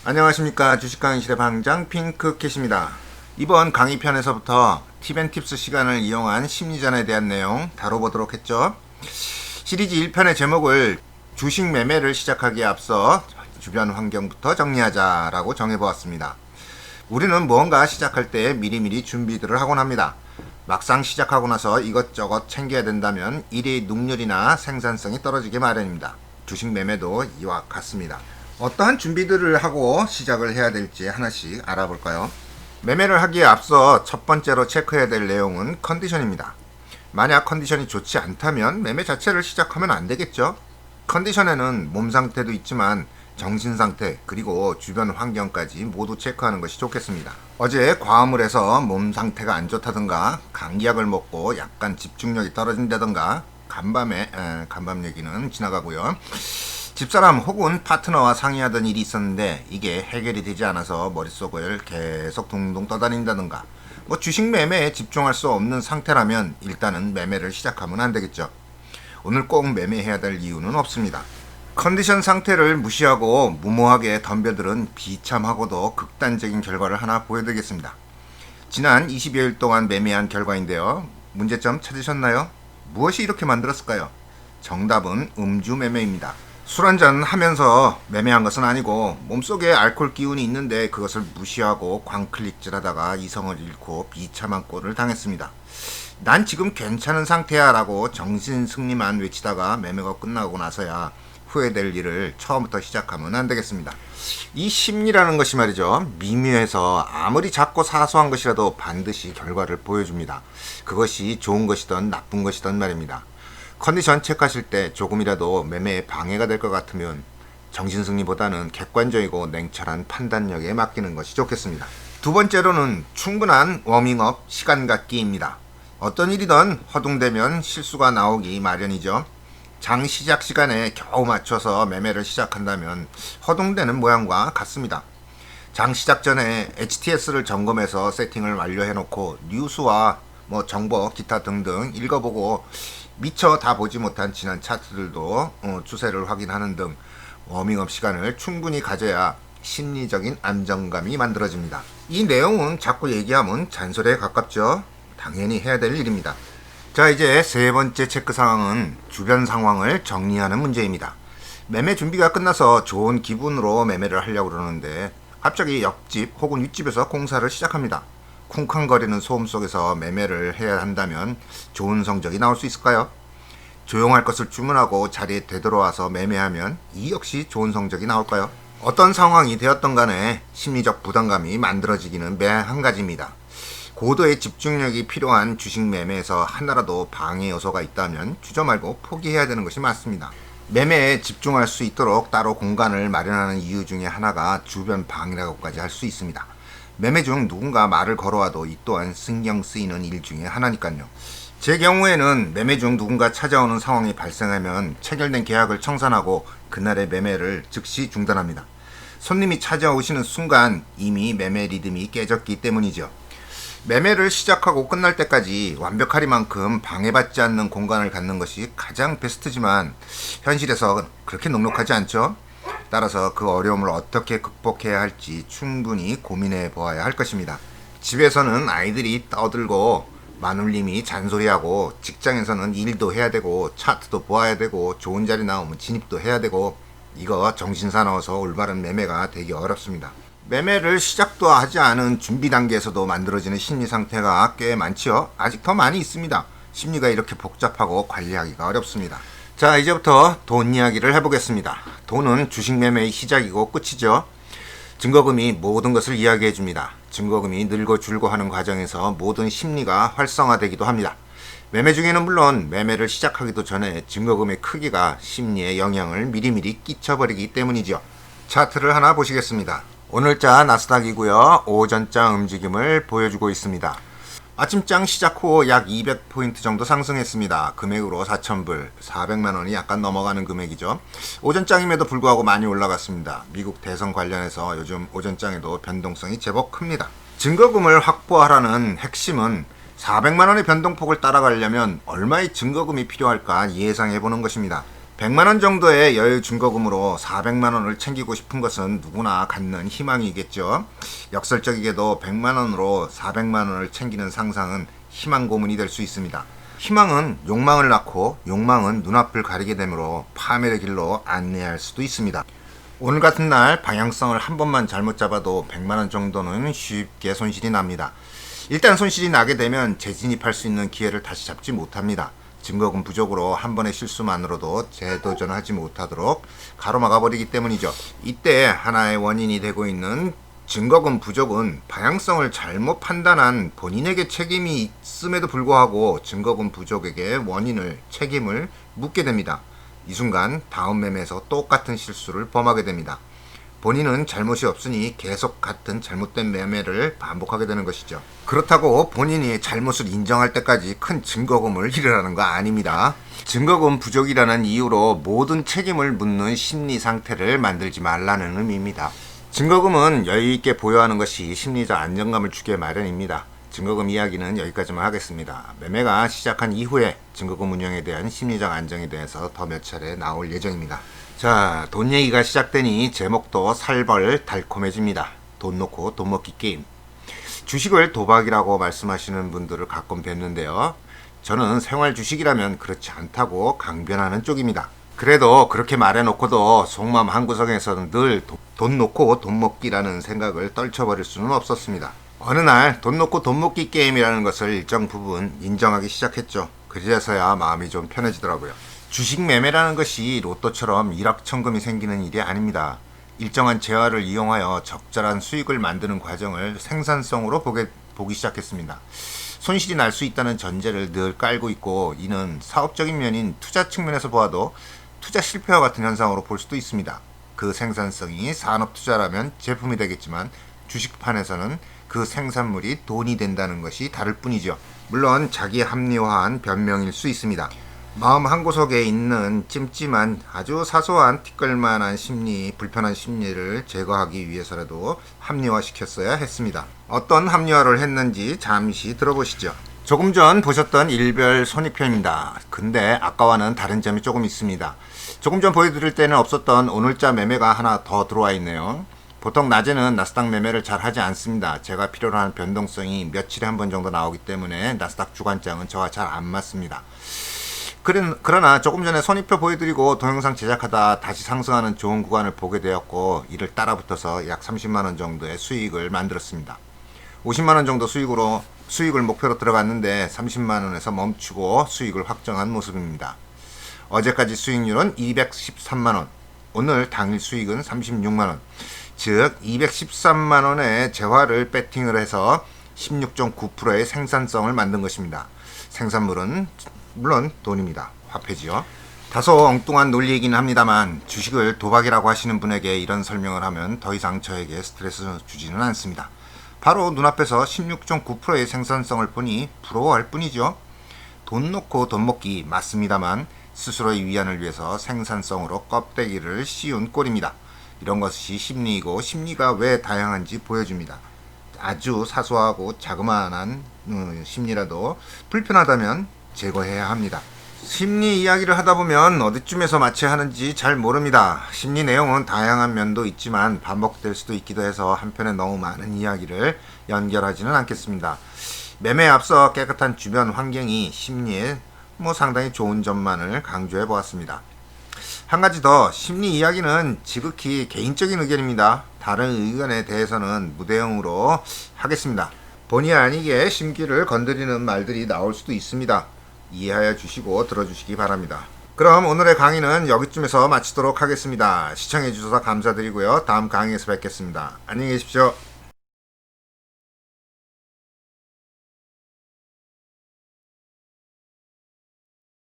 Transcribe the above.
안녕하십니까. 주식강의실의 방장 핑크캣입니다. 이번 강의편에서부터 팁앤팁스 시간을 이용한 심리전에 대한 내용 다뤄보도록 했죠. 시리즈 1편의 제목을 주식 매매를 시작하기에 앞서 주변 환경부터 정리하자라고 정해보았습니다. 우리는 무언가 시작할 때 미리미리 준비들을 하곤 합니다. 막상 시작하고 나서 이것저것 챙겨야 된다면 일의 능률이나 생산성이 떨어지기 마련입니다. 주식 매매도 이와 같습니다. 어떠한 준비들을 하고 시작을 해야 될지 하나씩 알아볼까요? 매매를 하기에 앞서 첫 번째로 체크해야 될 내용은 컨디션입니다. 만약 컨디션이 좋지 않다면 매매 자체를 시작하면 안 되겠죠? 컨디션에는 몸 상태도 있지만 정신 상태 그리고 주변 환경까지 모두 체크하는 것이 좋겠습니다. 어제 과음을 해서 몸 상태가 안 좋다든가 감기약을 먹고 약간 집중력이 떨어진다든가 간밤 얘기는 지나가고요. 집사람 혹은 파트너와 상의하던 일이 있었는데 이게 해결이 되지 않아서 머릿속을 계속 둥둥 떠다닌다든가 주식 매매에 집중할 수 없는 상태라면 일단은 매매를 시작하면 안 되겠죠. 오늘 꼭 매매해야 될 이유는 없습니다. 컨디션 상태를 무시하고 무모하게 덤벼들은 비참하고도 극단적인 결과를 하나 보여드리겠습니다. 지난 20여일 동안 매매한 결과인데요. 문제점 찾으셨나요? 무엇이 이렇게 만들었을까요? 정답은 음주 매매입니다. 술 한잔 하면서 매매한 것은 아니고 몸속에 알코올 기운이 있는데 그것을 무시하고 광클릭질 하다가 이성을 잃고 비참한 꼴을 당했습니다. 난 지금 괜찮은 상태야 라고 정신승리만 외치다가 매매가 끝나고 나서야 후회될 일을 처음부터 시작하면 안 되겠습니다. 이 심리라는 것이 말이죠. 미묘해서 아무리 작고 사소한 것이라도 반드시 결과를 보여줍니다. 그것이 좋은 것이든 나쁜 것이든 말입니다. 컨디션 체크하실 때 조금이라도 매매에 방해가 될 것 같으면 정신승리보다는 객관적이고 냉철한 판단력에 맡기는 것이 좋겠습니다. 두 번째로는 충분한 워밍업 시간 갖기입니다. 어떤 일이든 허둥대면 실수가 나오기 마련이죠. 장 시작 시간에 겨우 맞춰서 매매를 시작한다면 허둥대는 모양과 같습니다. 장 시작 전에 HTS를 점검해서 세팅을 완료해놓고 뉴스와 정보 기타 등등 읽어보고 미처 다 보지 못한 지난 차트들도 추세를 확인하는 등 워밍업 시간을 충분히 가져야 심리적인 안정감이 만들어집니다. 이 내용은 자꾸 얘기하면 잔소리에 가깝죠. 당연히 해야 될 일입니다. 자, 이제 세 번째 체크 상황은 주변 상황을 정리하는 문제입니다. 매매 준비가 끝나서 좋은 기분으로 매매를 하려고 그러는데 갑자기 옆집 혹은 윗집에서 공사를 시작합니다. 쿵쾅거리는 소음 속에서 매매를 해야 한다면 좋은 성적이 나올 수 있을까요? 조용할 것을 주문하고 자리에 되돌아와서 매매하면 이 역시 좋은 성적이 나올까요? 어떤 상황이 되었던 간에 심리적 부담감이 만들어지기는 매 한 가지입니다. 고도의 집중력이 필요한 주식 매매에서 하나라도 방해 요소가 있다면 주저 말고 포기해야 되는 것이 맞습니다. 매매에 집중할 수 있도록 따로 공간을 마련하는 이유 중에 하나가 주변 방해라고까지 할 수 있습니다. 매매 중 누군가 말을 걸어와도 이 또한 신경 쓰이는 일 중에 하나니까요. 제 경우에는 매매 중 누군가 찾아오는 상황이 발생하면 체결된 계약을 청산하고 그날의 매매를 즉시 중단합니다. 손님이 찾아오시는 순간 이미 매매 리듬이 깨졌기 때문이죠. 매매를 시작하고 끝날 때까지 완벽하리만큼 방해받지 않는 공간을 갖는 것이 가장 베스트지만 현실에서 그렇게 넉넉하지 않죠. 따라서 그 어려움을 어떻게 극복해야 할지 충분히 고민해 보아야 할 것입니다. 집에서는 아이들이 떠들고 마눌님이 잔소리하고 직장에서는 일도 해야 되고 차트도 보아야 되고 좋은 자리 나오면 진입도 해야 되고 이거 정신 사나워서 올바른 매매가 되기 어렵습니다. 매매를 시작도 하지 않은 준비 단계에서도 만들어지는 심리 상태가 꽤 많지요. 아직 더 많이 있습니다. 심리가 이렇게 복잡하고 관리하기가 어렵습니다. 자, 이제부터 돈 이야기를 해보겠습니다. 돈은 주식 매매의 시작이고 끝이죠. 증거금이 모든 것을 이야기해 줍니다. 증거금이 늘고 줄고 하는 과정에서 모든 심리가 활성화되기도 합니다. 매매 중에는 물론 매매를 시작하기도 전에 증거금의 크기가 심리에 영향을 미리미리 끼쳐버리기 때문이죠. 차트를 하나 보시겠습니다. 오늘자 나스닥이고요. 오전장 움직임을 보여주고 있습니다. 아침장 시작 후 약 200포인트 정도 상승했습니다. 금액으로 4,000불, 400만원이 약간 넘어가는 금액이죠. 오전장임에도 불구하고 많이 올라갔습니다. 미국 대선 관련해서 요즘 오전장에도 변동성이 제법 큽니다. 증거금을 확보하라는 핵심은 400만원의 변동폭을 따라가려면 얼마의 증거금이 필요할까 예상해보는 것입니다. 100만원 정도의 여유 증거금으로 400만원을 챙기고 싶은 것은 누구나 갖는 희망이겠죠. 역설적이게도 100만원으로 400만원을 챙기는 상상은 희망 고문이 될 수 있습니다. 희망은 욕망을 낳고 욕망은 눈앞을 가리게 되므로 파멸의 길로 안내할 수도 있습니다. 오늘 같은 날 방향성을 한 번만 잘못 잡아도 100만원 정도는 쉽게 손실이 납니다. 일단 손실이 나게 되면 재진입할 수 있는 기회를 다시 잡지 못합니다. 증거금 부족으로 한 번의 실수만으로도 재도전하지 못하도록 가로막아 버리기 때문이죠. 이때 하나의 원인이 되고 있는 증거금 부족은 방향성을 잘못 판단한 본인에게 책임이 있음에도 불구하고 증거금 부족에게 책임을 묻게 됩니다. 이 순간 다음 매매에서 똑같은 실수를 범하게 됩니다. 본인은 잘못이 없으니 계속 같은 잘못된 매매를 반복하게 되는 것이죠. 그렇다고 본인이 잘못을 인정할 때까지 큰 증거금을 잃으라는 거 아닙니다. 증거금 부족이라는 이유로 모든 책임을 묻는 심리 상태를 만들지 말라는 의미입니다. 증거금은 여유있게 보유하는 것이 심리적 안정감을 주게 마련입니다. 증거금 이야기는 여기까지만 하겠습니다. 매매가 시작한 이후에 증거금 운영에 대한 심리적 안정에 대해서 더 몇 차례 나올 예정입니다. 자, 돈 얘기가 시작되니 제목도 살벌 달콤해집니다. 돈 놓고 돈 먹기 게임. 주식을 도박이라고 말씀하시는 분들을 가끔 뵀는데요. 저는 생활 주식이라면 그렇지 않다고 강변하는 쪽입니다. 그래도 그렇게 말해놓고도 속마음 한구석에서는 늘 돈 놓고 돈 먹기라는 생각을 떨쳐버릴 수는 없었습니다. 어느 날 돈 놓고 돈 먹기 게임이라는 것을 일정 부분 인정하기 시작했죠. 그제서야 마음이 좀 편해지더라고요. 주식 매매라는 것이 로또처럼 일확천금이 생기는 일이 아닙니다. 일정한 재화를 이용하여 적절한 수익을 만드는 과정을 생산성으로 보기 시작했습니다. 손실이 날 수 있다는 전제를 늘 깔고 있고, 이는 사업적인 면인 투자 측면에서 보아도 투자 실패와 같은 현상으로 볼 수도 있습니다. 그 생산성이 산업 투자라면 제품이 되겠지만 주식판에서는 그 생산물이 돈이 된다는 것이 다를 뿐이죠. 물론 자기 합리화한 변명일 수 있습니다. 마음 한구석에 있는 찜찜한 아주 사소한 티끌만한 불편한 심리를 제거하기 위해서라도 합리화시켰어야 했습니다. 어떤 합리화를 했는지 잠시 들어보시죠. 조금 전 보셨던 일별 손익편입니다. 근데 아까와는 다른 점이 조금 있습니다. 조금 전 보여드릴 때는 없었던 오늘자 매매가 하나 더 들어와 있네요. 보통 낮에는 나스닥 매매를 잘 하지 않습니다. 제가 필요로 하는 변동성이 며칠에 한 번 정도 나오기 때문에 나스닥 주간장은 저와 잘 안 맞습니다. 그러나 조금 전에 손익표 보여드리고 동영상 제작하다 다시 상승하는 좋은 구간을 보게 되었고, 이를 따라붙어서 약 30만원 정도의 수익을 만들었습니다. 50만원 정도 수익을 목표로 들어갔는데 30만원에서 멈추고 수익을 확정한 모습입니다. 어제까지 수익률은 213만원, 오늘 당일 수익은 36만원, 즉 213만원의 재화를 배팅을 해서 16.9%의 생산성을 만든 것입니다. 생산물은 물론 돈입니다. 화폐지요. 다소 엉뚱한 논리이긴 합니다만 주식을 도박이라고 하시는 분에게 이런 설명을 하면 더 이상 저에게 스트레스 주지는 않습니다. 바로 눈앞에서 16.9%의 생산성을 보니 부러워할 뿐이죠. 돈 놓고 돈 먹기 맞습니다만 스스로의 위안을 위해서 생산성으로 껍데기를 씌운 꼴입니다. 이런 것이 심리이고, 심리가 왜 다양한지 보여줍니다. 아주 사소하고 자그마한 심리라도 불편하다면 제거해야 합니다. 심리 이야기를 하다 보면 어디쯤에서 마쳐야 하는지 잘 모릅니다. 심리 내용은 다양한 면도 있지만 반복될 수도 있기도 해서 한편에 너무 많은 이야기를 연결하지는 않겠습니다. 매매에 앞서 깨끗한 주변 환경이 심리에 상당히 좋은 점만을 강조해 보았습니다. 한 가지 더, 심리 이야기는 지극히 개인적인 의견입니다. 다른 의견에 대해서는 무대응으로 하겠습니다. 본의 아니게 심기를 건드리는 말들이 나올 수도 있습니다. 이해하여 주시고 들어주시기 바랍니다. 그럼 오늘의 강의는 여기쯤에서 마치도록 하겠습니다. 시청해 주셔서 감사드리고요. 다음 강의에서 뵙겠습니다. 안녕히 계십시오.